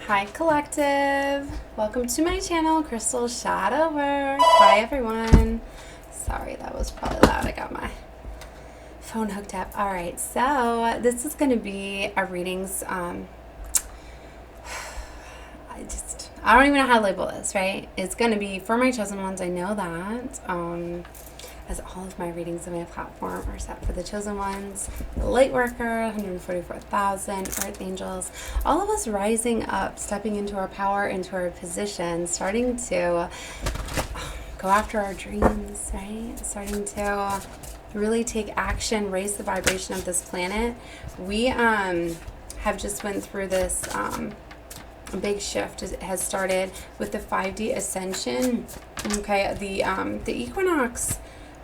Hi collective, welcome to my channel, Crystal Shadow Work. Hi everyone. Sorry, that was probably loud. I got my phone hooked up. All right, so this is going to be a readings. I don't even know how to label this, right? It's going to be for my chosen ones. I know that. As all of my readings on my platform are set for the chosen ones, the light worker, 144,000 earth angels, all of us rising up, stepping into our power, into our position, starting to go after our dreams, right? Starting to really take action, raise the vibration of this planet. We have just went through this a big shift. It has started with the 5D ascension. Okay, the equinox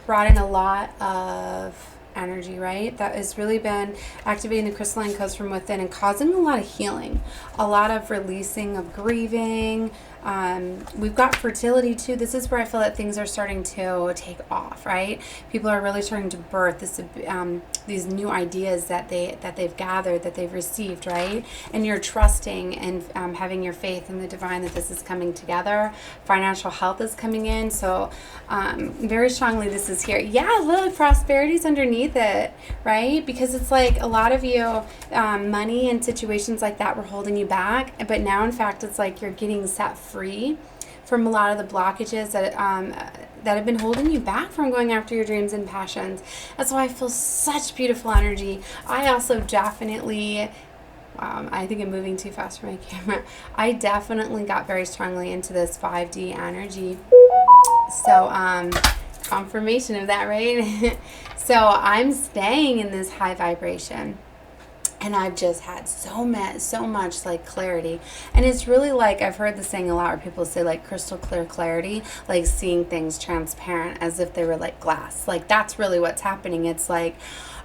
brought in a lot of energy, right? That has really been activating the crystalline codes from within and causing a lot of healing, a lot of releasing of grieving. We've got fertility too. This is where I feel that things are starting to take off, right? People are really starting to birth these new ideas that they've gathered, that they've received, right? And you're trusting and having your faith in the divine that this is coming together. Financial health is coming in, so very strongly this is here. Yeah, look, prosperity's underneath it, right? Because it's like a lot of you, money and situations like that were holding you back, but now in fact it's like you're getting set free from a lot of the blockages that have been holding you back from going after your dreams and passions. That's why I feel such beautiful energy. I also definitely, I think I'm moving too fast for my camera. I definitely got very strongly into this 5D energy. So, confirmation of that, right? So I'm staying in this high vibration. And I've just had so much like clarity. And it's really like, I've heard this saying a lot where people say like crystal clear clarity, like seeing things transparent as if they were like glass. Like that's really what's happening. It's like,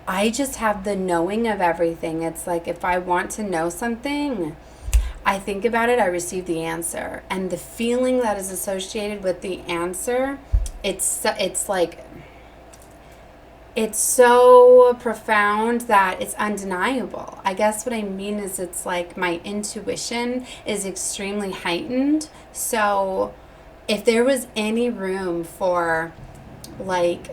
I just have the knowing of everything. It's like, if I want to know something, I think about it, I receive the answer. And the feeling that is associated with the answer, it's like, it's so profound that it's undeniable. I guess what I mean is it's like my intuition is extremely heightened. So if there was any room for like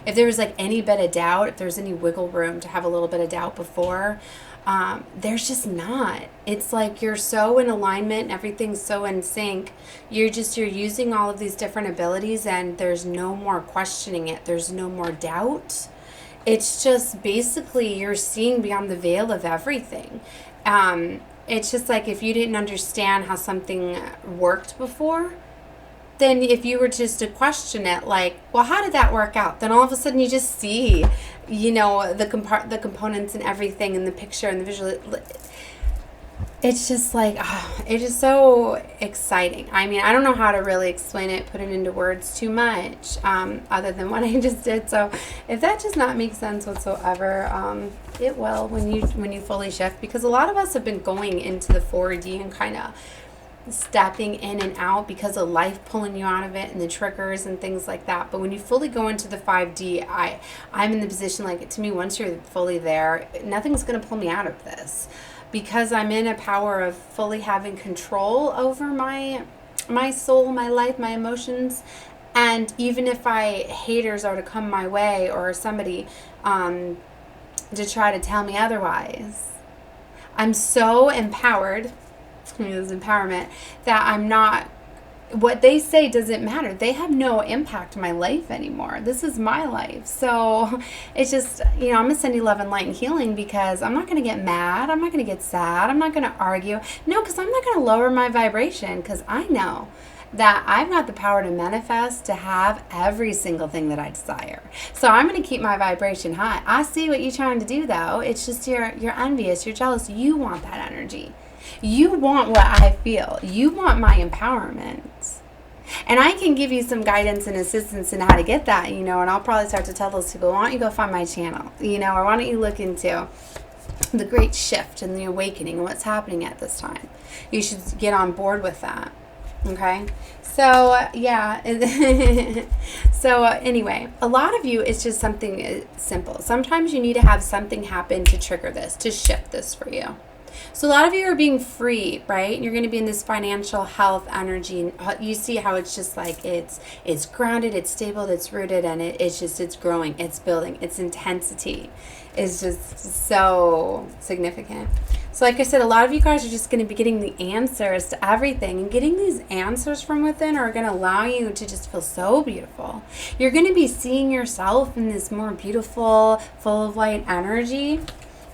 if there was like any bit of doubt, if there's any wiggle room to have a little bit of doubt before, there's just not. It's like you're so in alignment and everything's so in sync. You're using all of these different abilities and there's no more questioning it. There's no more doubt. It's just basically you're seeing beyond the veil of everything. It's just like if you didn't understand how something worked before, then if you were just to question it, like, well, how did that work out? Then all of a sudden you just see, the components and everything and the picture and the visual. It's just like, it is so exciting. I mean, I don't know how to really explain it, put it into words too much, other than what I just did. So if that does not make sense whatsoever, it will when you fully shift, because a lot of us have been going into the 4D and kind of stepping in and out because of life pulling you out of it and the triggers and things like that. But when you fully go into the 5D, I'm in the position, like, to me, once you're fully there, nothing's going to pull me out of this, because I'm in a power of fully having control over my soul, my life, my emotions. And even if haters are to come my way, or somebody to try to tell me otherwise, I'm so empowered, this empowerment, that I'm not, what they say doesn't matter. They have no impact on my life anymore. This is my life. So it's just, I'm going to send you love and light and healing, because I'm not going to get mad. I'm not going to get sad. I'm not going to argue. No, because I'm not going to lower my vibration, because I know that I've got the power to manifest, to have every single thing that I desire. So I'm going to keep my vibration high. I see what you're trying to do, though. It's just you're envious. You're jealous. You want that energy. You want what I feel. You want my empowerment. And I can give you some guidance and assistance in how to get that, and I'll probably start to tell those people, why don't you go find my channel, or why don't you look into the great shift and the awakening and what's happening at this time. You should get on board with that. Okay? So, yeah. So, anyway, a lot of you, it's just something simple. Sometimes you need to have something happen to trigger this, to shift this for you. So a lot of you are being free, right? And you're going to be in this financial health energy, and you see how it's just like it's grounded, it's stable, it's rooted, and it's growing, it's building. Its intensity is just so significant. So like I said, a lot of you guys are just going to be getting the answers to everything, and getting these answers from within are going to allow you to just feel so beautiful. You're going to be seeing yourself in this more beautiful, full of light energy.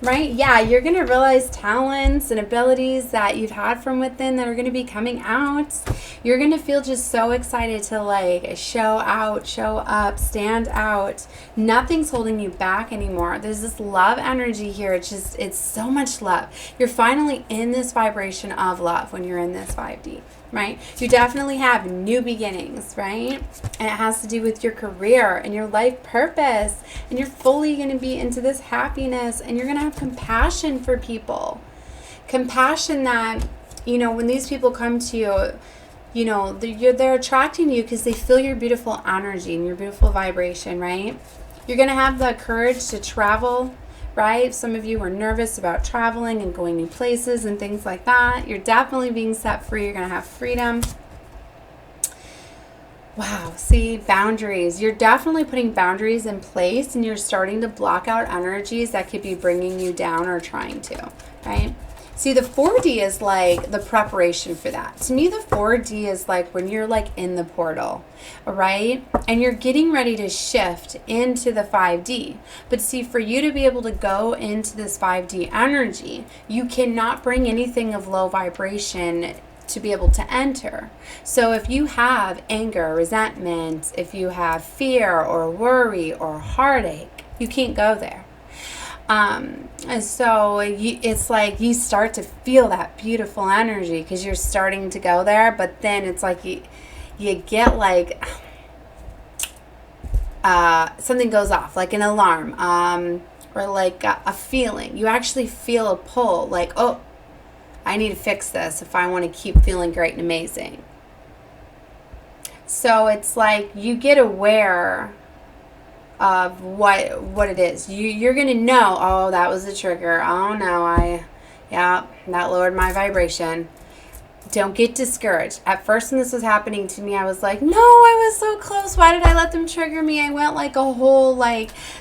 Right? Yeah, you're going to realize talents and abilities that you've had from within that are going to be coming out. You're going to feel just so excited to like show out, show up, stand out. Nothing's holding you back anymore. There's this love energy here. It's so much love. You're finally in this vibration of love when you're in this 5D. Right? You definitely have new beginnings, right? And it has to do with your career and your life purpose. And you're fully going to be into this happiness, and you're going to have compassion for people. Compassion that, when these people come to you, they're attracting you because they feel your beautiful energy and your beautiful vibration, right? You're going to have the courage to travel, right? Some of you are nervous about traveling and going new places and things like that. You're definitely being set free. You're going to have freedom. Wow. See, boundaries. You're definitely putting boundaries in place, and you're starting to block out energies that could be bringing you down or trying to, right? See, the 4D is like the preparation for that. To me, the 4D is like when you're like in the portal, right? And you're getting ready to shift into the 5D. But see, for you to be able to go into this 5D energy, you cannot bring anything of low vibration to be able to enter. So if you have anger, resentment, if you have fear or worry or heartache, you can't go there. And so it's like you start to feel that beautiful energy because you're starting to go there, but then it's like you get like something goes off, like an alarm, or like a feeling. You actually feel a pull, like, oh, I need to fix this if I want to keep feeling great and amazing. So it's like you get aware of what it is. You're gonna know, oh, that was a trigger. Oh no, that lowered my vibration. Don't get discouraged. At first when this was happening to me, I was like, no, I was so close. Why did I let them trigger me? I went like a whole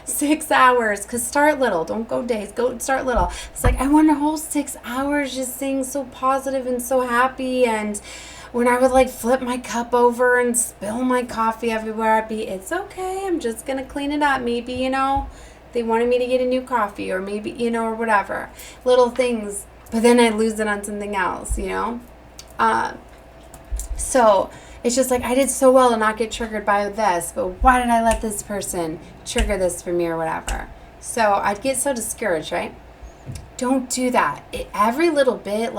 6 hours. Because start little. Don't go days. Go start little. It's like I went a whole 6 hours just being so positive and so happy. And when I would flip my cup over and spill my coffee everywhere, I'd be, it's okay. I'm just going to clean it up. Maybe, they wanted me to get a new coffee, or maybe, or whatever. Little things. But then I'd lose it on something else, So it's just like I did so well to not get triggered by this, but why did I let this person trigger this for me or whatever? So I'd get so discouraged, right? Don't do that. Every little bit,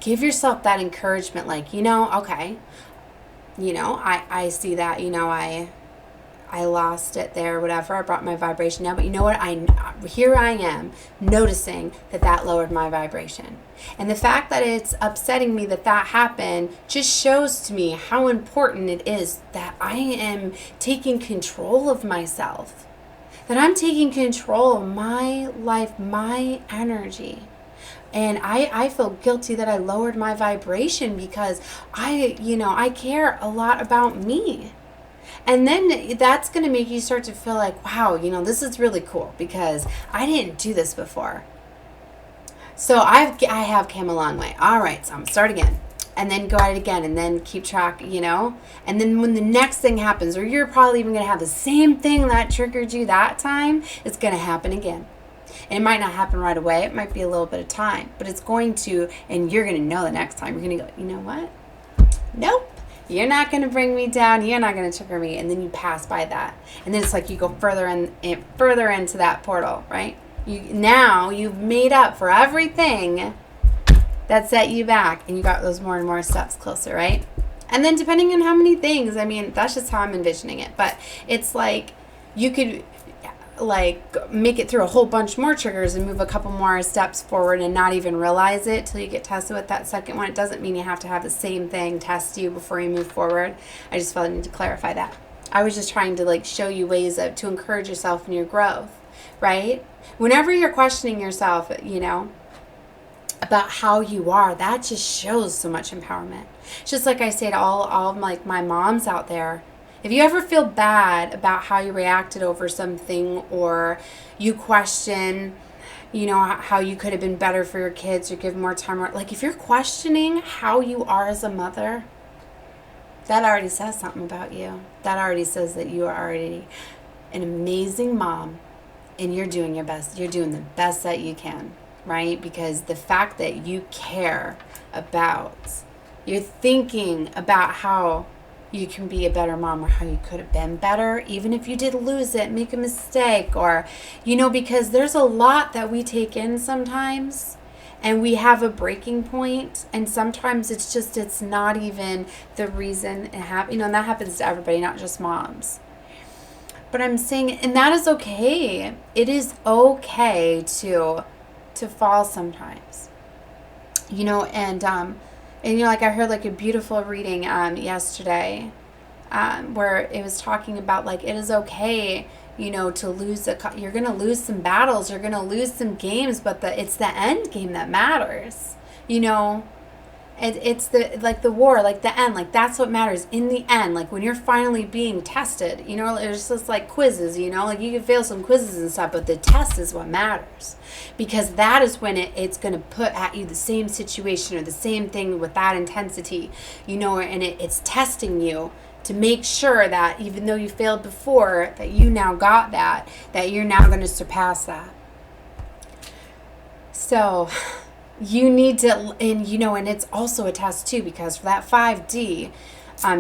give yourself that encouragement, okay, I see that, I lost it there, whatever. I brought my vibration down, but you know what? Here I am noticing that lowered my vibration. And the fact that it's upsetting me that happened just shows to me how important it is that I am taking control of myself, that I'm taking control of my life, my energy. And I feel guilty that I lowered my vibration because I care a lot about me. And then that's going to make you start to feel like, wow, this is really cool because I didn't do this before. So I have come a long way. All right, so I'm going to start again. And then go at it again and then keep track, And then when the next thing happens, or you're probably even going to have the same thing that triggered you that time, it's going to happen again. And it might not happen right away. It might be a little bit of time. But it's going to, and you're going to know the next time. You're going to go, you know what? Nope. You're not going to bring me down. You're not going to trigger me. And then you pass by that. And then it's like you go further into that portal, right? Now you've made up for everything that set you back. And you got those more and more steps closer, right? And then depending on how many things, that's just how I'm envisioning it. But it's like you could make it through a whole bunch more triggers and move a couple more steps forward and not even realize it till you get tested with that second one. It doesn't mean you have to have the same thing test you before you move forward. I just felt I need to clarify that. I was just trying to show you ways to encourage yourself in your growth, right? Whenever you're questioning yourself, about how you are, that just shows so much empowerment. Just like I say to all like my moms out there, if you ever feel bad about how you reacted over something, or you question, how you could have been better for your kids or give more time, or like if you're questioning how you are as a mother, that already says something about you. That already says that you are already an amazing mom, and you're doing your best. You're doing the best that you can. Right? Because the fact that you care about, you're thinking about how you can be a better mom, or how you could have been better, even if you did lose it, make a mistake, or, because there's a lot that we take in sometimes, and we have a breaking point, and sometimes it's not even the reason it happened. And that happens to everybody, not just moms. But I'm saying, and that is okay. It is okay to fall sometimes, and like I heard like a beautiful reading yesterday, where it was talking about like it is okay, to lose you're gonna lose some battles, you're gonna lose some games, but it's the end game that matters. It's the war, like the end, like that's what matters in the end. Like when you're finally being tested, it's just like quizzes, like you can fail some quizzes and stuff, but the test is what matters, because that is when it's going to put at you the same situation or the same thing with that intensity, and it's testing you to make sure that even though you failed before, that you now got that you're now going to surpass that. So you need to, and it's also a test too, because for that 5D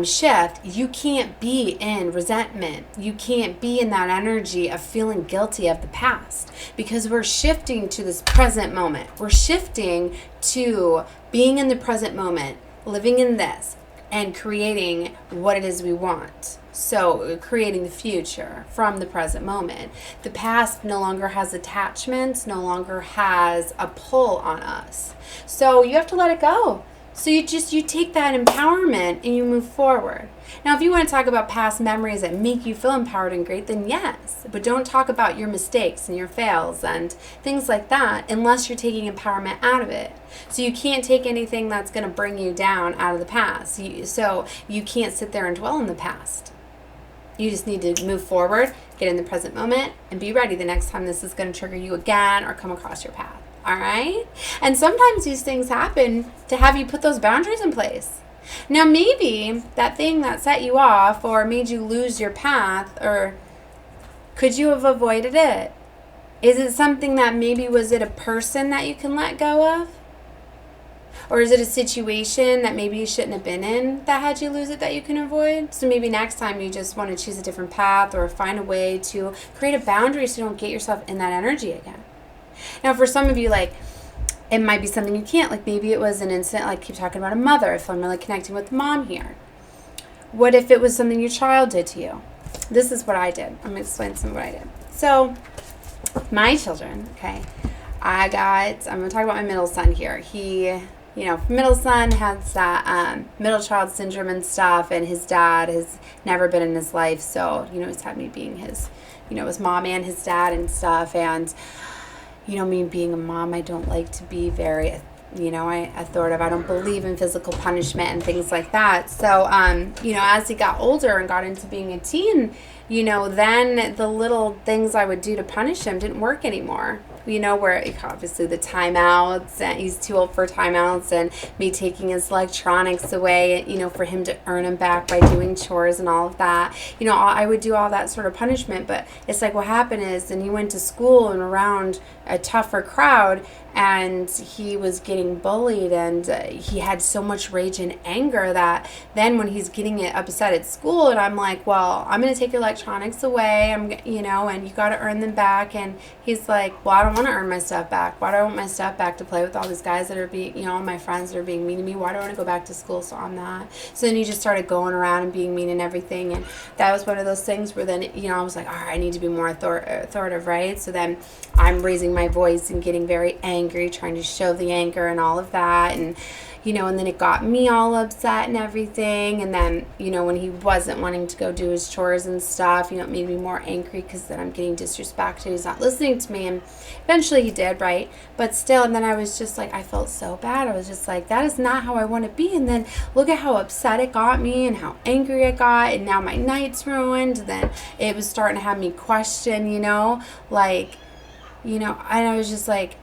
shift, you can't be in resentment. You can't be in that energy of feeling guilty of the past, because we're shifting to this present moment. We're shifting to being in the present moment, living in this, and creating what it is we want. So creating the future from the present moment. The past no longer has attachments, no longer has a pull on us. So you have to let it go. So you take that empowerment and you move forward. Now, if you want to talk about past memories that make you feel empowered and great, then yes. But don't talk about your mistakes and your fails and things like that unless you're taking empowerment out of it. So you can't take anything that's going to bring you down out of the past. So you can't sit there and dwell in the past. You just need to move forward, get in the present moment, and be ready the next time this is going to trigger you again or come across your path. All right? And sometimes these things happen to have you put those boundaries in place. Now, maybe that thing that set you off or made you lose your path, or could you have avoided it? Is it something that was it a person that you can let go of? Or is it a situation that maybe you shouldn't have been in that had you lose it that you can avoid? So maybe next time you just want to choose a different path or find a way to create a boundary so you don't get yourself in that energy again. Now, for some of you, like, it might be something you can't. Like maybe it was an incident, like keep talking about a mother, if I'm really connecting with mom here. What if it was something your child did to you? This is what I did. I'm going to explain some of what I did. So my children, okay, I'm going to talk about my middle son here. He... middle son has that middle child syndrome and stuff, and his dad has never been in his life, so, he's had me being his, his mom and his dad and stuff, and, me being a mom, I don't like to be very, authoritative. I don't believe in physical punishment and things like that, so, as he got older and got into being a teen, then the little things I would do to punish him didn't work anymore. Where obviously the timeouts, and he's too old for timeouts, and me taking his electronics away, for him to earn them back by doing chores and all of that. I would do all that sort of punishment, but it's like what happened is, and he went to school and around a tougher crowd, and he was getting bullied, and he had so much rage and anger that then when he's getting upset at school, and I'm like, well, I'm going to take your electronics away, and you got to earn them back, and he's like, well, I don't want to earn my stuff back. Why do I want my stuff back to play with all these guys that are being, all my friends that are being mean to me? Why do I want to go back to school? So I'm not. So then he just started going around and being mean and everything, and that was one of those things where then, I was like, all right, I need to be more authoritative, right? So then I'm raising my voice and getting very angry, trying to show the anger and all of that, and and then it got me all upset and everything. And then, when he wasn't wanting to go do his chores and stuff, it made me more angry because then I'm getting disrespected. He's not listening to me. And eventually he did, right? But still, and then I was just like, I felt so bad. I was just like, that is not how I want to be. And then look at how upset it got me and how angry it got. And now my night's ruined. Then it was starting to have me question, and I was just like,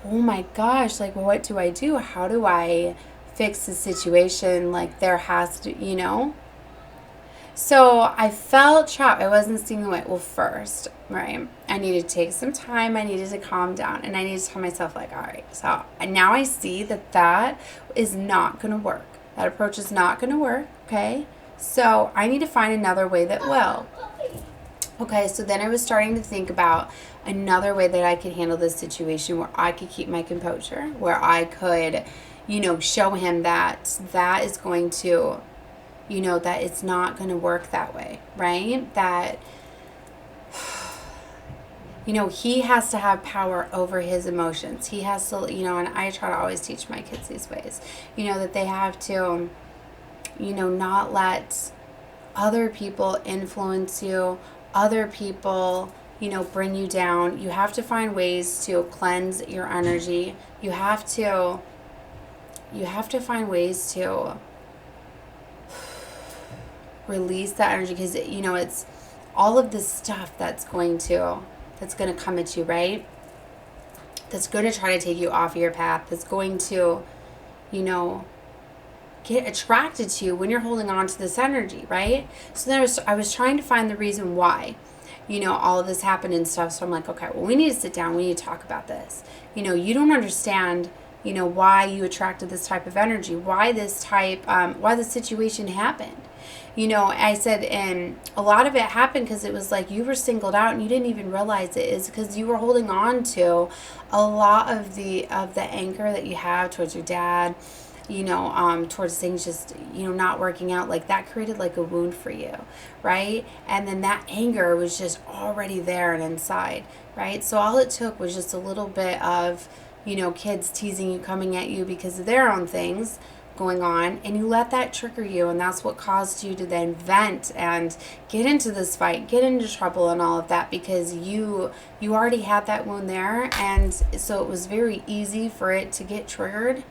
oh my gosh, like, what do I do? How do I fix the situation? Like, there has to, So I felt trapped. I wasn't seeing the way. Well, first, right, I needed to take some time. I needed to calm down. And I needed to tell myself, like, all right, so now I see that is not going to work. That approach is not going to work, okay? So I need to find another way that will. Okay, so then I was starting to think about another way that I could handle this situation where I could keep my composure, where I could, show him that is going to, that it's not going to work that way, right? That, he has to have power over his emotions. He has to, and I try to always teach my kids these ways, that they have to, not let other people influence you, other people, bring you down. You have to find ways to cleanse your energy. You have to find ways to release that energy, because it's all of this stuff that's going to come at you, right? That's going to try to take you off your path. That's going to, get attracted to you when you're holding on to this energy, right? So then I was trying to find the reason why, all of this happened and stuff. So I'm like, okay, well, we need to sit down. We need to talk about this. You don't understand, why you attracted this type of energy, why the situation happened. I said, and a lot of it happened because it was like you were singled out and you didn't even realize it, is because you were holding on to a lot of the anger that you have towards your dad, towards things just, not working out. Like, that created like a wound for you, right? And then that anger was just already there and inside, right? So all it took was just a little bit of, kids teasing you, coming at you because of their own things going on, and you let that trigger you, and that's what caused you to then vent and get into this fight, get into trouble and all of that, because you already had that wound there. And so it was very easy for it to get triggered,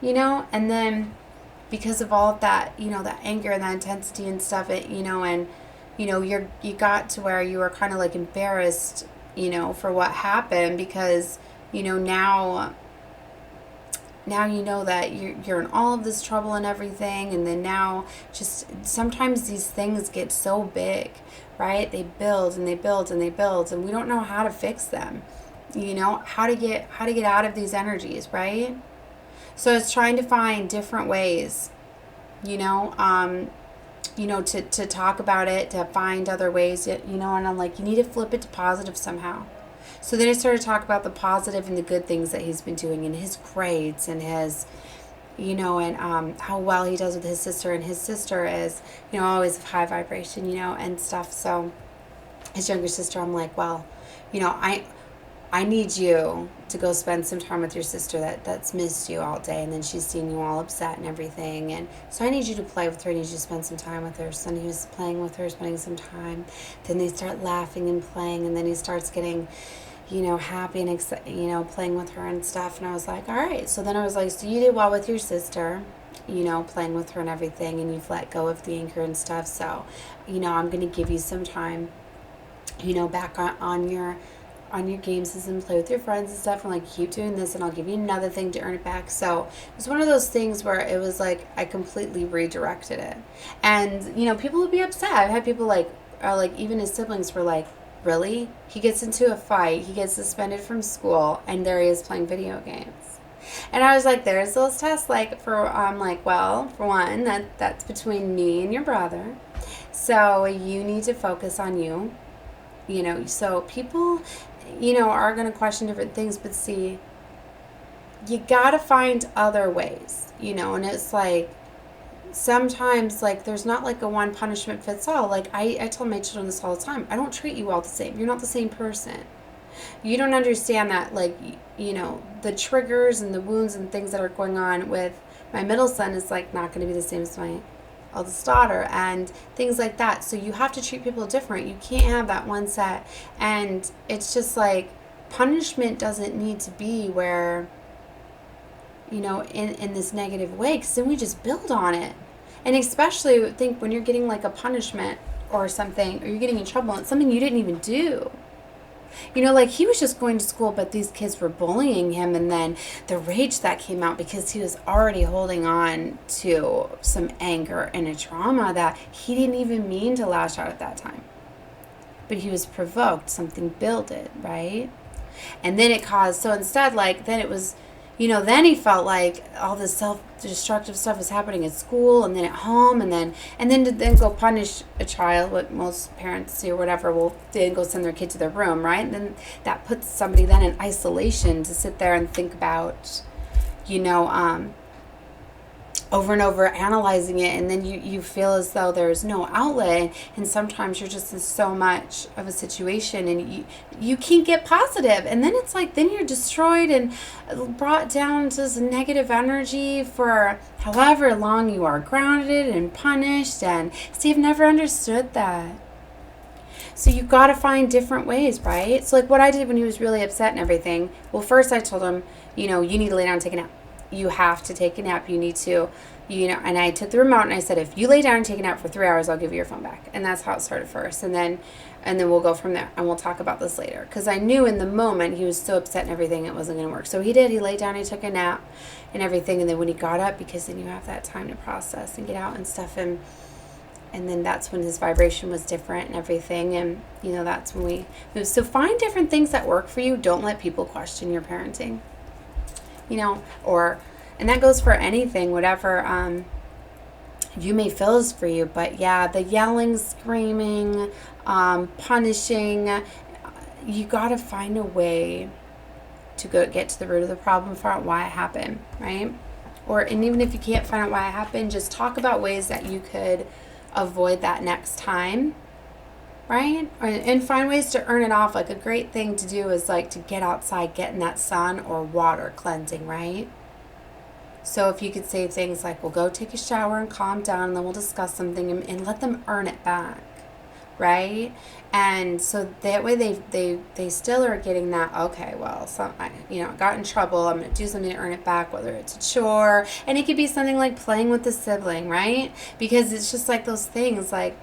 and then because of all of that, that anger and that intensity and stuff, and you got to where you were kind of like embarrassed, for what happened, because now you know that you're in all of this trouble and everything. And then now just sometimes these things get so big, right? They build and they build and they build, and we don't know how to fix them, how to get out of these energies, right? So it's trying to find different ways, to talk about it, to find other ways, and I'm like, you need to flip it to positive somehow. So then I started to talk about the positive and the good things that he's been doing, and his grades, and his, and how well he does with his sister. And his sister is, always of high vibration, and stuff. So his younger sister, I'm like, well, I need you to go spend some time with your sister that's missed you all day, and then she's seen you all upset and everything. And so I need you to play with her. I need you to spend some time with her. So then he was playing with her, spending some time. Then they start laughing and playing, and then he starts getting, happy and, playing with her and stuff. And I was like, all right. So then I was like, so you did well with your sister, playing with her and everything, and you've let go of the anger and stuff. So, I'm going to give you some time, back on your games and play with your friends and stuff, and like, keep doing this, and I'll give you another thing to earn it back. So it was one of those things where it was like I completely redirected it. And people would be upset. I've had people like even his siblings were like, really? He gets into a fight, he gets suspended from school, and there he is playing video games. And I was like, there's those tests. Like, I'm like, well, for one, that's between me and your brother, so you need to focus on you. So people are going to question different things, but see, you got to find other ways, and it's like, sometimes, like, there's not like a one punishment fits all. Like, I tell my children this all the time. I don't treat you all the same. You're not the same person. You don't understand that, like, the triggers and the wounds and things that are going on with my middle son is like not going to be the same as my eldest daughter, and things like that. So you have to treat people different. You can't have that one set. And it's just like, punishment doesn't need to be where, you know, in this negative way, because then we just build on it. And especially think when you're getting like a punishment or something, or you're getting in trouble, it's something you didn't even do. You know, like he was just going to school, but these kids were bullying him, and then the rage that came out because he was already holding on to some anger and a trauma that he didn't even mean to lash out at that time. But he was provoked, something builded, right? And then it caused, so instead, like, then it was, you know, then he felt like all this self-destructive stuff was happening at school and then at home, and then to then go punish a child, what most parents do or whatever, will then go send their kid to their room, right? And then that puts somebody then in isolation to sit there and think about, you know, over and over analyzing it, and then you feel as though there's no outlet, and sometimes you're just in so much of a situation and you can't get positive, and then it's like, then you're destroyed and brought down to this negative energy for however long you are grounded and punished. And see, I've never understood that. So you got to find different ways, right? So like what I did when he was really upset and everything, well, first I told him, you know, you need to lay down and take a nap. You have to take a nap. You need to, you know, and I took the remote and I said, if you lay down and take a nap for 3 hours, I'll give you your phone back. And that's how it started first. And then we'll go from there, and we'll talk about this later. Because I knew in the moment he was so upset and everything, it wasn't going to work. So he did. He laid down, he took a nap and everything. And then when he got up, because then you have that time to process and get out and stuff. And then that's when his vibration was different and everything. And, you know, that's when we moved. So find different things that work for you. Don't let people question your parenting. You know, and that goes for anything, whatever you may feel is for you. But yeah, the yelling, screaming, punishing, you got to find a way to get to the root of the problem, find out why it happened, right? And even if you can't find out why it happened, just talk about ways that you could avoid that next time, right? And find ways to earn it off. Like a great thing to do is like to get outside, get in that sun or water cleansing, right? So if you could say things like, well, go take a shower and calm down, and then we'll discuss something, and let them earn it back, right? And so that way they still are getting that, okay, well, I got in trouble, I'm going to do something to earn it back, whether it's a chore, and it could be something like playing with the sibling, right? Because it's just like those things, like,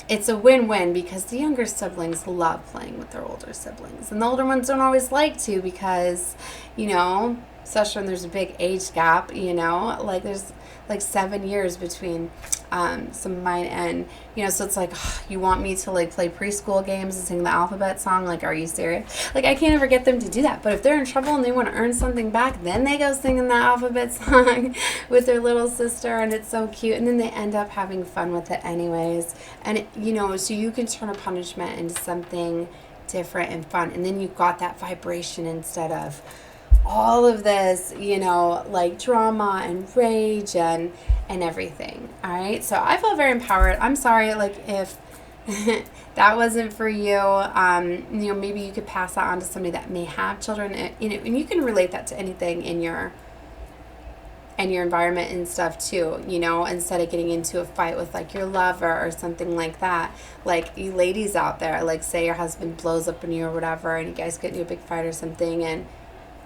it's a win-win, because the younger siblings love playing with their older siblings, and the older ones don't always like to, because, you know, especially when there's a big age gap, you know, like there's like 7 years between some of mine, and, you know, so it's like, you want me to like play preschool games and sing the alphabet song? Like, are you serious? Like, I can't ever get them to do that. But if they're in trouble and they want to earn something back, then they go singing the alphabet song with their little sister, and it's so cute, and then they end up having fun with it anyways. And you know, so you can turn a punishment into something different and fun, and then you've got that vibration instead of all of this, you know, like drama and rage and everything. All right. So I feel very empowered. I'm sorry, like, if that wasn't for you, you know, maybe you could pass that on to somebody that may have children, you know, and you can relate that to anything in your environment and stuff too, you know, instead of getting into a fight with like your lover or something like that. Like, you ladies out there, like, say your husband blows up on you or whatever, and you guys get into a big fight or something, and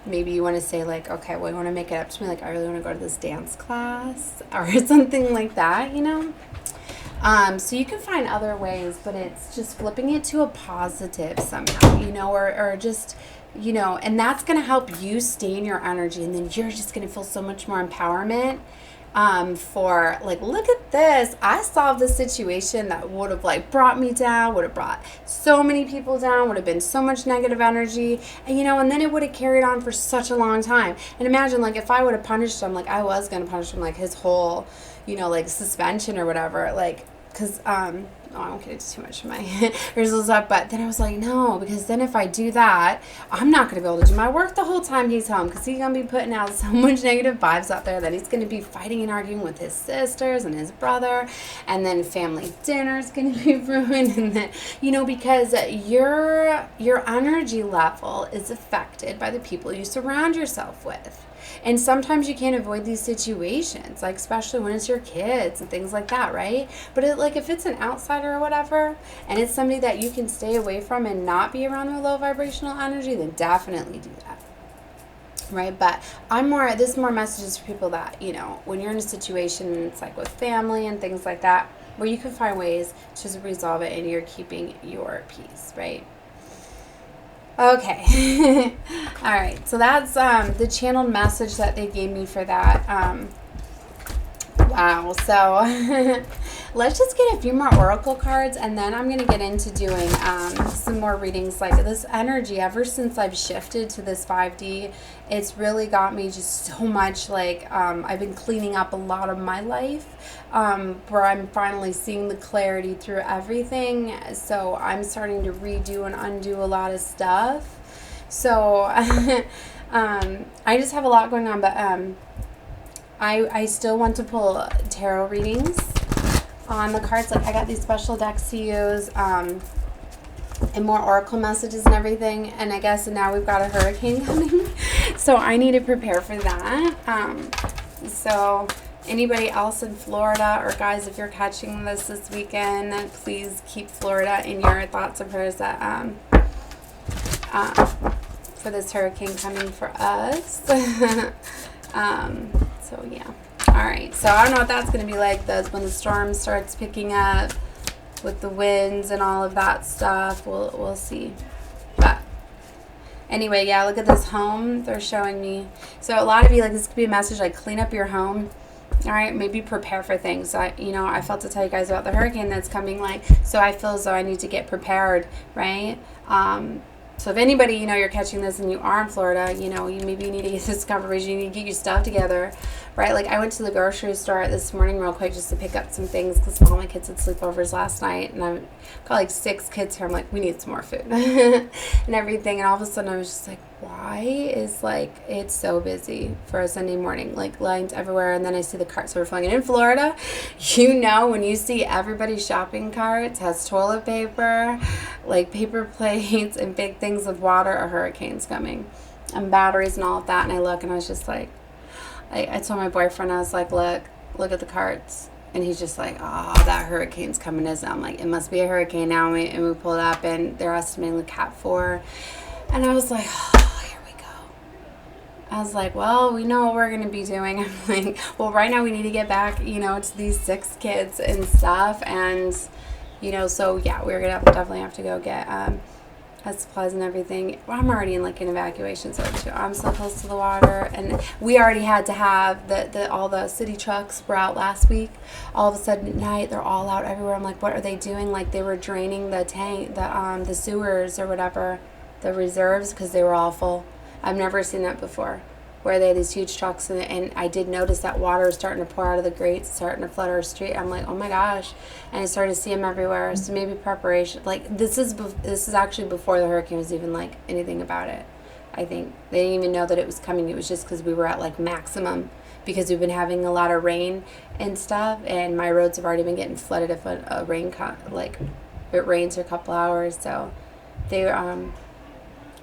maybe you want to say like, okay, well, you want to make it up to me, like, I really want to go to this dance class or something like that, you know. So you can find other ways, but it's just flipping it to a positive somehow, you know, or just, you know, and that's going to help you stay in your energy, and then you're just going to feel so much more empowerment for like, look at this, I solved this situation that would have like brought me down, would have brought so many people down, would have been so much negative energy, and you know, and then it would have carried on for such a long time. And imagine, like, if I would have punished him, like I was going to punish him, like his whole, you know, like suspension or whatever, like, because I won't get into too much of my results up, but then I was like, no, because then if I do that, I'm not going to be able to do my work the whole time he's home, because he's going to be putting out so much negative vibes out there that he's going to be fighting and arguing with his sisters and his brother, and then family dinner is going to be ruined, and then, you know, because your energy level is affected by the people you surround yourself with. And sometimes you can't avoid these situations, like especially when it's your kids and things like that, right? But if it's an outsider or whatever, and it's somebody that you can stay away from and not be around their low vibrational energy, then definitely do that, right? But this is more messages for people that, you know, when you're in a situation, it's like with family and things like that, where you can find ways to resolve it and you're keeping your peace, right? Okay. All right. So that's the channeled message that they gave me for that. Wow. So let's just get a few more oracle cards, and then I'm going to get into doing some more readings. Like this energy, ever since I've shifted to this 5D, it's really got me just so much like I've been cleaning up a lot of my life, where I'm finally seeing the clarity through everything. So I'm starting to redo and undo a lot of stuff. So I just have a lot going on, but I still want to pull tarot readings on the cards. Like I got these special decks to use, and more oracle messages and everything. And I guess now we've got a hurricane coming, so I need to prepare for that. So anybody else in Florida, or guys, if you're catching this weekend, please keep Florida in your thoughts and prayers that for this hurricane coming for us. So yeah. All right. So I don't know what that's going to be like. When the storm starts picking up with the winds and all of that stuff. We'll see. But anyway, yeah, look at this home they're showing me. So a lot of you, like, this could be a message like clean up your home. All right, maybe prepare for things. I felt to tell you guys about the hurricane that's coming, like, so I feel as though I need to get prepared, right? So if anybody, you're catching this and you are in Florida, you maybe need to get this confirmation, you need to get your stuff together, right? Like I went to the grocery store this morning real quick just to pick up some things because all my kids had sleepovers last night, and I've got like 6 kids here. I'm like, we need some more food and everything. And all of a sudden I was just like, why is it's so busy for a Sunday morning, like lines everywhere. And then I see the carts overflowing. And in Florida, when you see everybody's shopping carts has toilet paper, like paper plates and big things of water, a hurricane's coming and batteries and all of that. And I look and I was just like, I told my boyfriend, I was like, look at the carts. And he's just like, oh, that hurricane's coming, isn't it? I'm like, it must be a hurricane now. And we pull it up and they're estimating the Cat 4. And I was like, oh, here we go. I was like, well, we know what we're going to be doing. I'm like, well, right now we need to get back, to these 6 kids and stuff. And, so yeah, we're going to definitely have to go get supplies and everything. Well, I'm already in an evacuation zone too. I'm so close to the water, and we already had to have all the city trucks were out last week. All of a sudden at night, they're all out everywhere. I'm like, what are they doing? Like they were draining the tank, the sewers or whatever, the reserves, because they were all full. I've never seen that before, where they had these huge trucks, and I did notice that water is starting to pour out of the grates, starting to flood our street. I'm like, oh my gosh. And I started to see them everywhere. So maybe preparation, this is actually before the hurricane was even anything about it. I think they didn't even know that it was coming. It was just because we were at maximum, because we've been having a lot of rain and stuff, and my roads have already been getting flooded if a rain it rains for a couple hours. So they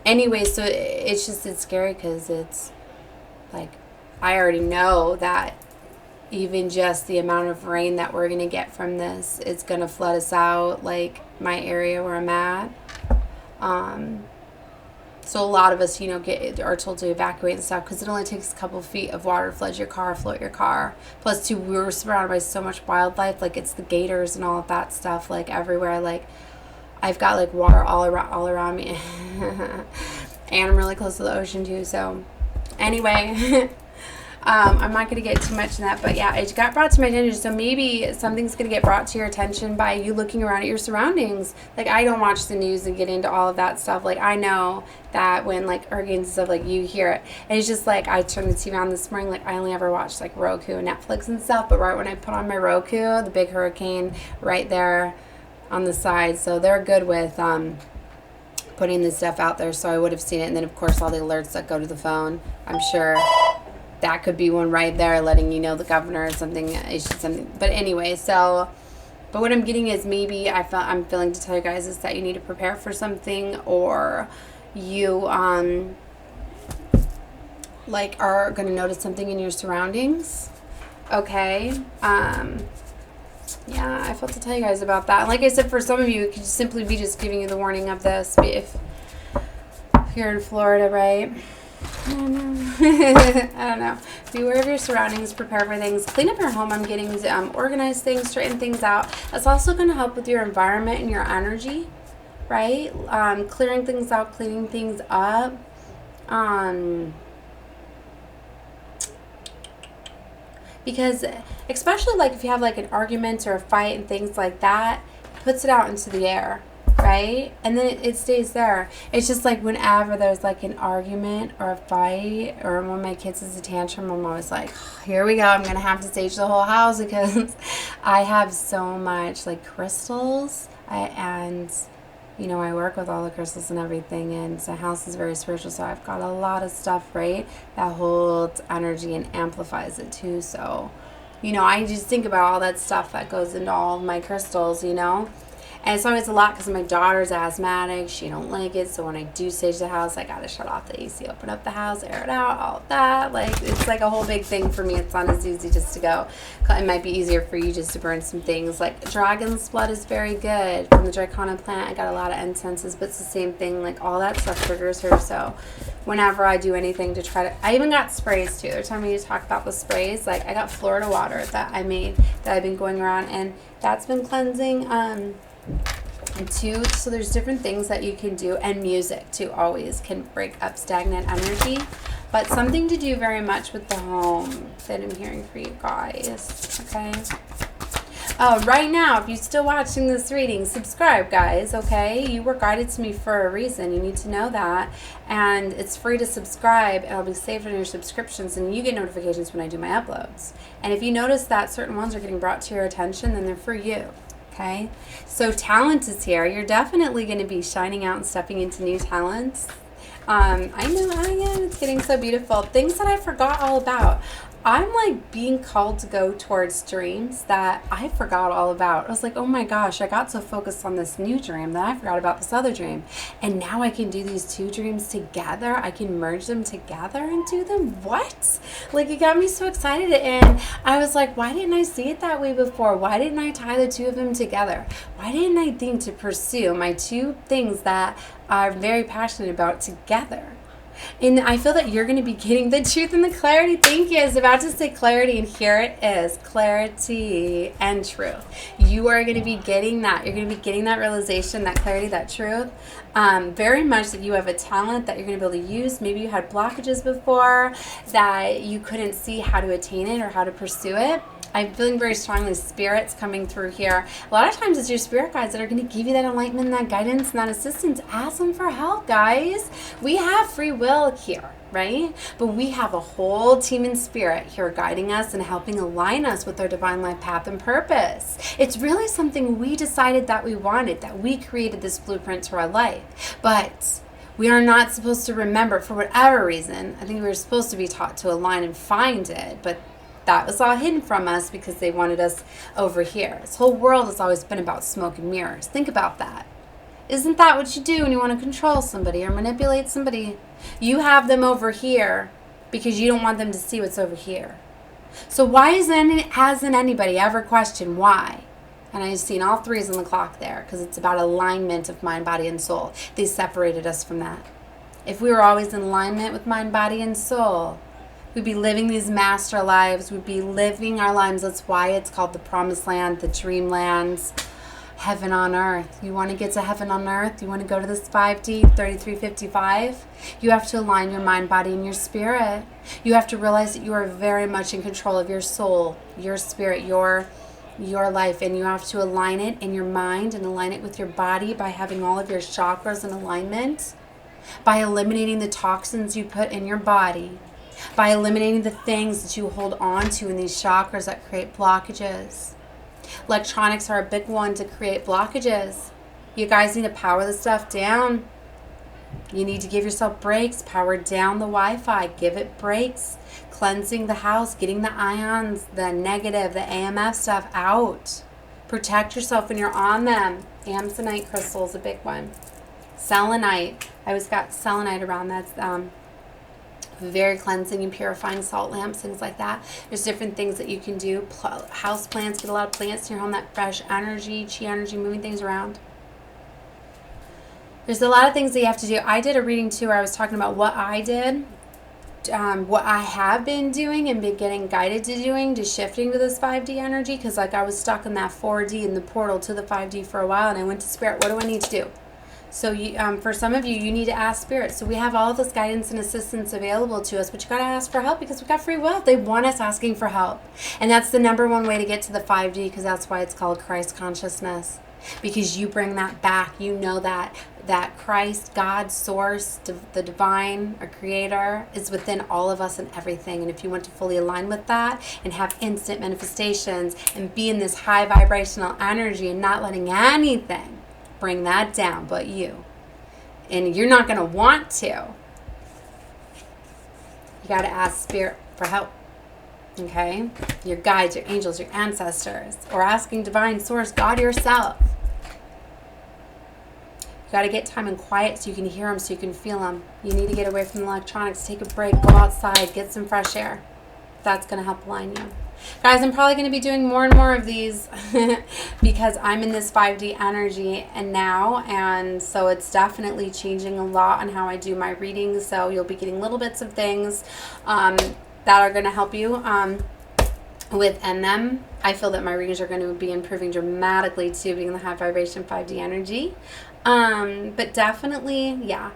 anyway, so it's scary, because it's I already know that even just the amount of rain that we're going to get from this, it's going to flood us out, my area where I'm at. So a lot of us, are told to evacuate and stuff, because it only takes a couple feet of water to flood your car, float your car. Plus, too, we were surrounded by so much wildlife, it's the gators and all of that stuff, everywhere. I've got water all around me, and I'm really close to the ocean too. So anyway, I'm not going to get too much in that, but yeah, it got brought to my attention. So maybe something's going to get brought to your attention by you looking around at your surroundings. I don't watch the news and get into all of that stuff. I know that when hurricanes and stuff, you hear it, and it's just I turned the TV on this morning. I only ever watch Roku and Netflix and stuff, but right when I put on my Roku, the big hurricane right there on the side. So they're good with putting this stuff out there, so I would have seen it. And then, of course, all the alerts that go to the phone. I'm sure that could be one right there letting you know the governor or something. But anyway, so... But what I'm getting is maybe I'm feeling to tell you guys is that you need to prepare for something, or you like are going to notice something in your surroundings. Okay. Yeah, I felt to tell you guys about that. Like I said, for some of you, it could simply be just giving you the warning of this. If you're in Florida, right? I don't know. I don't know. Be aware of your surroundings, prepare for things, clean up your home. I'm getting organize things, straighten things out. That's also going to help with your environment and your energy, right? Clearing things out, cleaning things up. Because especially like if you have like an argument or a fight and things like that, it puts it out into the air, right? And then it stays there. It's just like whenever there's like an argument or a fight, or when my kids is a tantrum, I'm always like, here we go, I'm gonna have to stage the whole house because I have so much like crystals, and you know, I work with all the crystals and everything, and the house is very spiritual, so I've got a lot of stuff, right, that holds energy and amplifies it too. So, you know, I just think about all that stuff that goes into all of my crystals, you know. And it's always a lot because my daughter's asthmatic. She don't like it. So when I do stage the house, I got to shut off the AC, open up the house, air it out, all of that. Like, it's like a whole big thing for me. It's not as easy just to go. It might be easier for you just to burn some things. Like, dragon's blood is very good. From the Dracona plant, I got a lot of incenses, but it's the same thing. Like, all that stuff triggers her. So whenever I do anything to try to... I even got sprays, too. They're telling me to talk about the sprays. Like, I got Florida water that I made that I've been going around, and that's been cleansing. And too, so there's different things that you can do, and music too always can break up stagnant energy. But something to do very much with the home that I'm hearing for you guys. Okay. Oh, right now, if you're still watching this reading, subscribe, guys. Okay, you were guided to me for a reason. You need to know that, and it's free to subscribe, and I'll be saved on your subscriptions, and you get notifications when I do my uploads. And if you notice that certain ones are getting brought to your attention, then they're for you. Okay, so talent is here. You're definitely going to be shining out and stepping into new talents. I know, it's getting so beautiful. Things that I forgot all about. I'm like being called to go towards dreams that I forgot all about. I was like, oh my gosh, I got so focused on this new dream that I forgot about this other dream. And now I can do these two dreams together. I can merge them together and do them. What? Like, it got me so excited. And I was like, why didn't I see it that way before? Why didn't I tie the two of them together? Why didn't I think to pursue my two things that I'm very passionate about together? And I feel that you're going to be getting the truth and the clarity. Thank you. I was about to say clarity, and here it is. Clarity and truth. You are going to be getting that. You're going to be getting that realization, that clarity, that truth. Very much that you have a talent that you're going to be able to use. Maybe you had blockages before that you couldn't see how to attain it or how to pursue it. I'm feeling very strongly spirits coming through here. A lot of times it's your spirit guides that are going to give you that enlightenment, that guidance, and that assistance. Ask them for help, guys. We have free will here, right? But we have a whole team in spirit here guiding us and helping align us with our divine life path and purpose. It's really something we decided that we wanted, that we created this blueprint to our life. But we are not supposed to remember, for whatever reason. I think we were supposed to be taught to align and find it, but that was all hidden from us because they wanted us over here. This whole world has always been about smoke and mirrors. Think about that. Isn't that what you do when you want to control somebody or manipulate somebody? You have them over here because you don't want them to see what's over here. So why hasn't anybody ever questioned why? And I've seen all threes on the clock there because it's about alignment of mind, body, and soul. They separated us from that. If we were always in alignment with mind, body, and soul, we'd be living these master lives. We'd be living our lives. That's why it's called the promised land, the dreamlands, heaven on earth. You want to get to heaven on earth? You want to go to this 5D, 3355? You have to align your mind, body, and your spirit. You have to realize that you are very much in control of your soul, your spirit, your life, and you have to align it in your mind and align it with your body by having all of your chakras in alignment, by eliminating the toxins you put in your body, by eliminating the things that you hold on to in these chakras that create blockages. Electronics are a big one to create blockages. You guys need to power the stuff down. You need to give yourself breaks. Power down the Wi-Fi. Give it breaks. Cleansing the house. Getting the ions, the negative, the AMF stuff out. Protect yourself when you're on them. Amsonite crystal is a big one. Selenite. I always got selenite around. That's very cleansing and purifying, salt lamps, things like that. There's different things that you can do. House plants. Get a lot of plants in your home. That fresh energy, chi energy, moving things around. There's a lot of things that you have to do. I did a reading too where I was talking about what I did, what I have been doing and been getting guided to doing to shifting to this 5D energy, because like I was stuck in that 4D in the portal to the 5D for a while, and I went to Spirit. What do I need to do? So you, for some of you, you need to ask Spirit. So we have all of this guidance and assistance available to us, but you got to ask for help because we got free will. They want us asking for help. And that's the number one way to get to the 5D, because that's why it's called Christ consciousness. Because you bring that back. You know that Christ, God, source, the divine, or creator is within all of us and everything. And if you want to fully align with that and have instant manifestations and be in this high vibrational energy and not letting anything bring that down but you. And you're not going to want to. You got to ask Spirit for help. Okay? Your guides, your angels, your ancestors, or asking divine source, God yourself. You got to get time and quiet so you can hear them, so you can feel them. You need to get away from the electronics, take a break, go outside, get some fresh air. That's going to help align you. Guys, I'm probably going to be doing more and more of these because I'm in this 5D energy and so it's definitely changing a lot on how I do my readings. So you'll be getting little bits of things that are going to help you within them. I feel that my readings are going to be improving dramatically too, being the high vibration 5D energy. But definitely, yeah.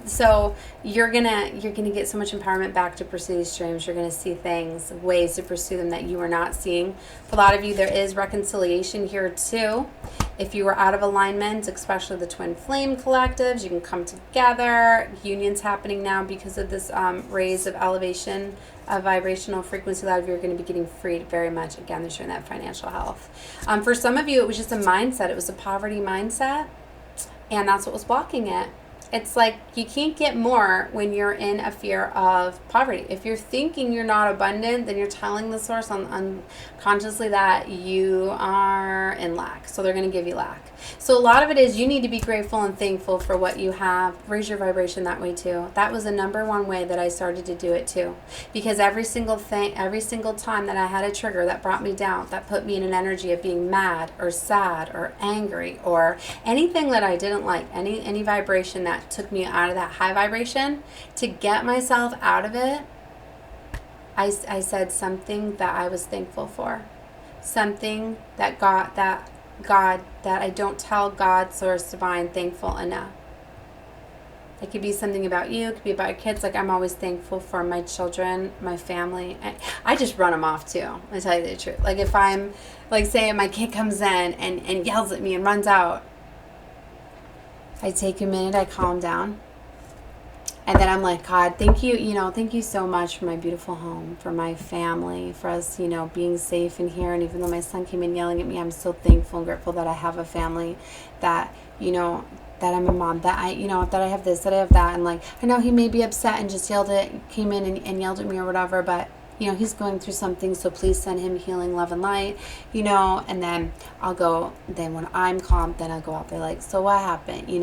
So you're gonna get so much empowerment back to pursue these dreams. You're gonna see things, ways to pursue them that you were not seeing. For a lot of you, there is reconciliation here too. If you were out of alignment, especially the twin flame collectives, you can come together. Unions happening now because of this raise of elevation of vibrational frequency. A lot of you are going to be getting freed very much. Again, they're showing that financial health. For some of you, it was just a mindset. It was a poverty mindset, and that's what was blocking it. It's like you can't get more when you're in a fear of poverty. If you're thinking you're not abundant, then you're telling the source unconsciously that you are in lack. So they're going to give you lack. So a lot of it is you need to be grateful and thankful for what you have. Raise your vibration that way too. That was the number one way that I started to do it too. Because every single time that I had a trigger that brought me down, that put me in an energy of being mad or sad or angry or anything that I didn't like, any vibration that took me out of that high vibration, to get myself out of it, I said something that I was thankful for. Something that that I don't tell God, source, divine, thankful enough. It could be something about you. It could be about your kids. Like, I'm always thankful for my children, my family. I just run them off too. I tell you the truth. Like, if I'm, like, say my kid comes in and yells at me and runs out, I take a minute, I calm down. And then I'm like, God, thank you, thank you so much for my beautiful home, for my family, for us, being safe in here. And even though my son came in yelling at me, I'm so thankful and grateful that I have a family, that, that I'm a mom, that that I have this, that I have that. And like, I know he may be upset and just came in and yelled at me or whatever, but he's going through something, so please send him healing, love, and light, and then I'll go, then when I'm calm, then I'll go out there like, so what happened? We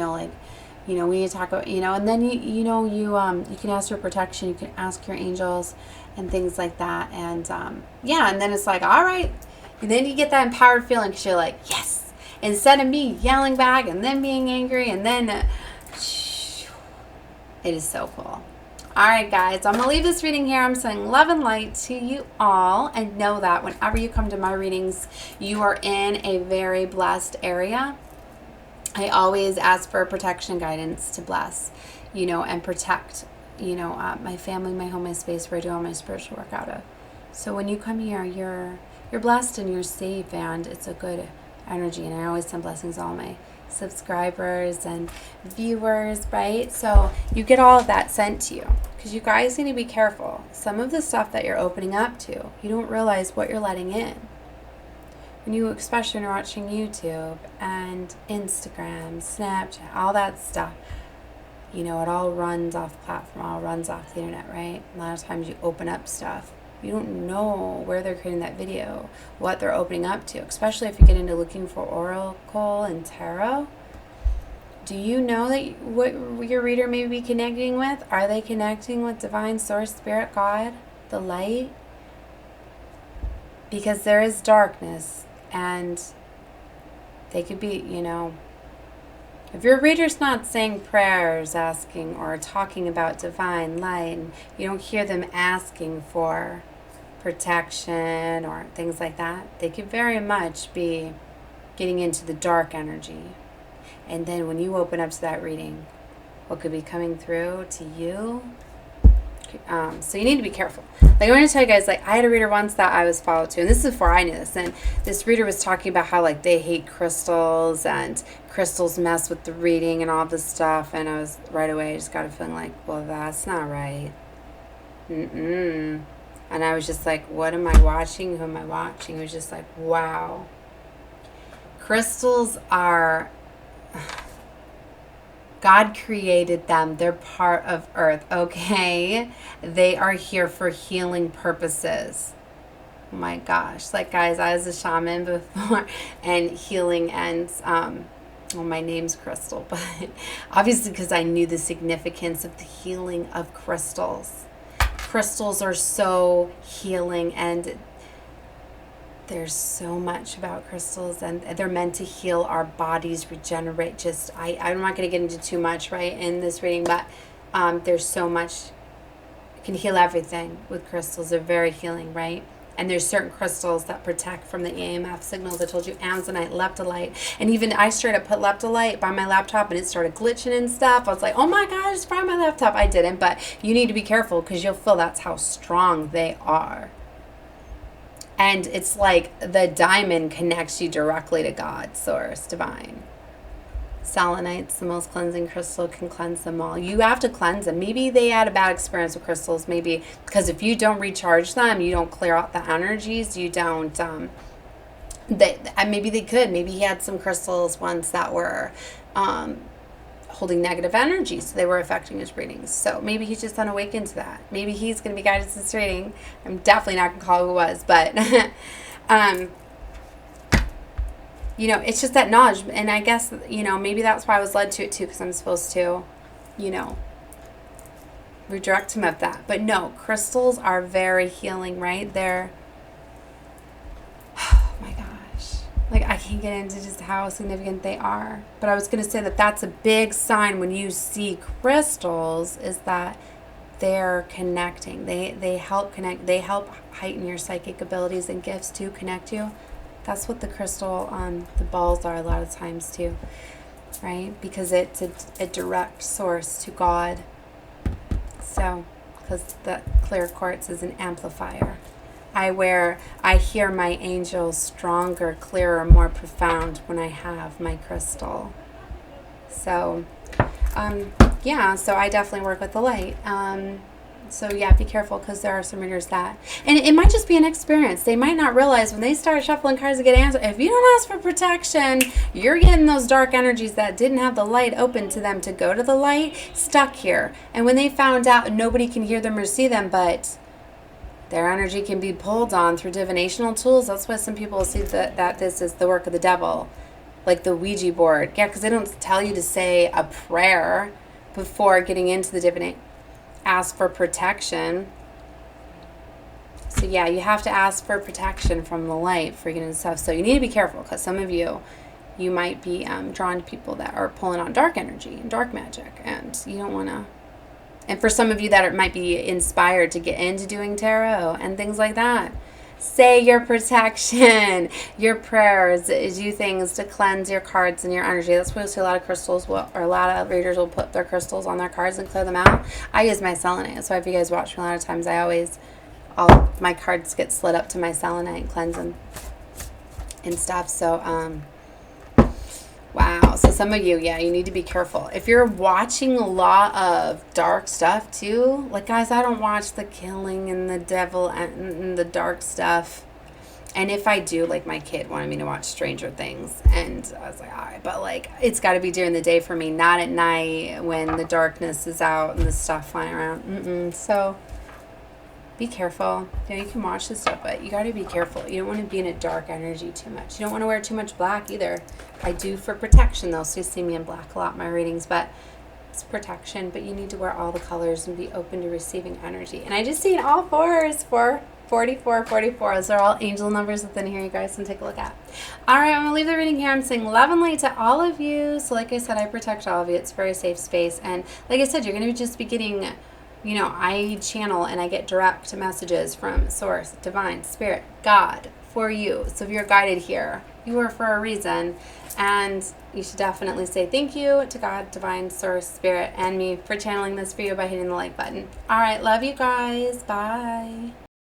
need to talk about, and then you can ask for protection, you can ask your angels and things like that. And and then it's like, all right. And then you get that empowered feeling because you're like, yes, instead of me yelling back and then being angry, and then it is so cool. All right, guys, I'm going to leave this reading here. I'm sending love and light to you all, and know that whenever you come to my readings, you are in a very blessed area. I always ask for protection, guidance to bless, and protect, my family, my home, my space where I do all my spiritual work out of. So when you come here, you're blessed and you're safe, and it's a good energy. And I always send blessings to all my subscribers and viewers, right? So you get all of that sent to you, because you guys need to be careful. Some of the stuff that you're opening up to, you don't realize what you're letting in. when you, especially when you're watching YouTube and Instagram, Snapchat, all that stuff, you know, it all runs off platform, all runs off the internet, right? A lot of times you open up stuff. You don't know where they're creating that video, what they're opening up to, especially if you get into looking for oracle and tarot. Do you know that what your reader may be connecting with? Are they connecting with divine source, spirit, God, the light? Because there is darkness, and they could be, you know, if your reader's not saying prayers, asking or talking about divine light, and you don't hear them asking for protection or things like that, they could very much be getting into the dark energy. And then when you open up to that reading, what could be coming through to you? So you need to be careful. Like, I want to tell you guys, like, I had a reader once that I was followed to, and this is before I knew this, and this reader was talking about how, like, they hate crystals, and crystals mess with the reading and all this stuff, and I was, right away, I just got a feeling like, well, that's not right. And I was just like, what am I watching? Who am I watching? It was just like, wow. Crystals are... God created them. They're part of Earth, okay? They are here for healing purposes. Oh my gosh. Like, guys, I was a shaman before, and healing ends, well, my name's Crystal, but obviously because I knew the significance of the healing of crystals. Crystals are so healing, and there's so much about crystals, and they're meant to heal our bodies, regenerate. Just, I'm not going to get into too much, right, in this reading, but there's so much. You can heal everything with crystals. They're very healing, right? And there's certain crystals that protect from the EMF signals. I told you, amazonite, leptolite, and even I straight up put leptolite by my laptop, and it started glitching and stuff. I was like, oh my gosh, it's by my laptop. I didn't, but you need to be careful, because you'll feel that's how strong they are. And it's like the diamond connects you directly to God, source, divine. Selenite's the most cleansing crystal, can cleanse them all. You have to cleanse them. Maybe they had a bad experience with crystals, maybe because if you don't recharge them, you don't clear out the energies, you don't, maybe they could. Maybe he had some crystals once that were holding negative energy, so they were affecting his readings. So maybe he's just unawakened to that. Maybe he's going to be guided to this reading. I'm definitely not going to call who it was, but you know, it's just that knowledge. And I guess, you know, maybe that's why I was led to it too, because I'm supposed to, you know, redirect him of that. But no, crystals are very healing, right? They're, oh my gosh. Like, I can't get into just how significant they are. But I was going to say that that's a big sign when you see crystals, is that they're connecting. They help connect. They help heighten your psychic abilities and gifts to connect you. That's what the crystal on the balls are a lot of times too, right? Because it's a direct source to God. So, because the clear quartz is an amplifier. I hear my angels stronger, clearer, more profound when I have my crystal. So, yeah, so I definitely work with the light. So yeah, be careful, because there are some readers that, and it might just be an experience. They might not realize when they start shuffling cards to get answers, if you don't ask for protection, you're getting those dark energies that didn't have the light open to them to go to the light, stuck here. And when they found out, nobody can hear them or see them, but their energy can be pulled on through divinational tools. That's why some people see that this is the work of the devil, like the Ouija board. Yeah, because they don't tell you to say a prayer before getting into the divinate. Ask for protection. So yeah, you have to ask for protection from the light for getting stuff. So you need to be careful, because some of you might be drawn to people that are pulling on dark energy and dark magic, and you don't want to. And for some of you that might be inspired to get into doing tarot and things like that, say your protection, your prayers, do things to cleanse your cards and your energy. That's why you'll see a lot of crystals or a lot of readers will put their crystals on their cards and clear them out. I use my selenite. So if you guys watch me a lot of times, all my cards get slid up to my selenite and cleanse them and stuff. So, wow. So some of you, yeah, you need to be careful. If you're watching a lot of dark stuff too, like, guys, I don't watch the killing and the devil and the dark stuff. And if I do, like my kid wanted me to watch Stranger Things, and I was like, all right, but like it's got to be during the day for me, not at night when the darkness is out and the stuff flying around. So be careful. You know, you can watch this stuff, but you got to be careful. You don't want to be in a dark energy too much. You don't want to wear too much black either. I do for protection though, so you see me in black a lot in my readings, but it's protection. But you need to wear all the colors and be open to receiving energy. And I just seen all fours for 44, 44. Those are all angel numbers within here, you guys can take a look at. All right, I'm going to leave the reading here. I'm saying love and light to all of you. So like I said, I protect all of you. It's a very safe space. And like I said, you're going to just be getting, you know, I channel and I get direct messages from Source, Divine, Spirit, God for you. So if you're guided here, you are for a reason. And you should definitely say thank you to God, Divine, Source, Spirit, and me for channeling this for you by hitting the like button. All right, love you guys. Bye.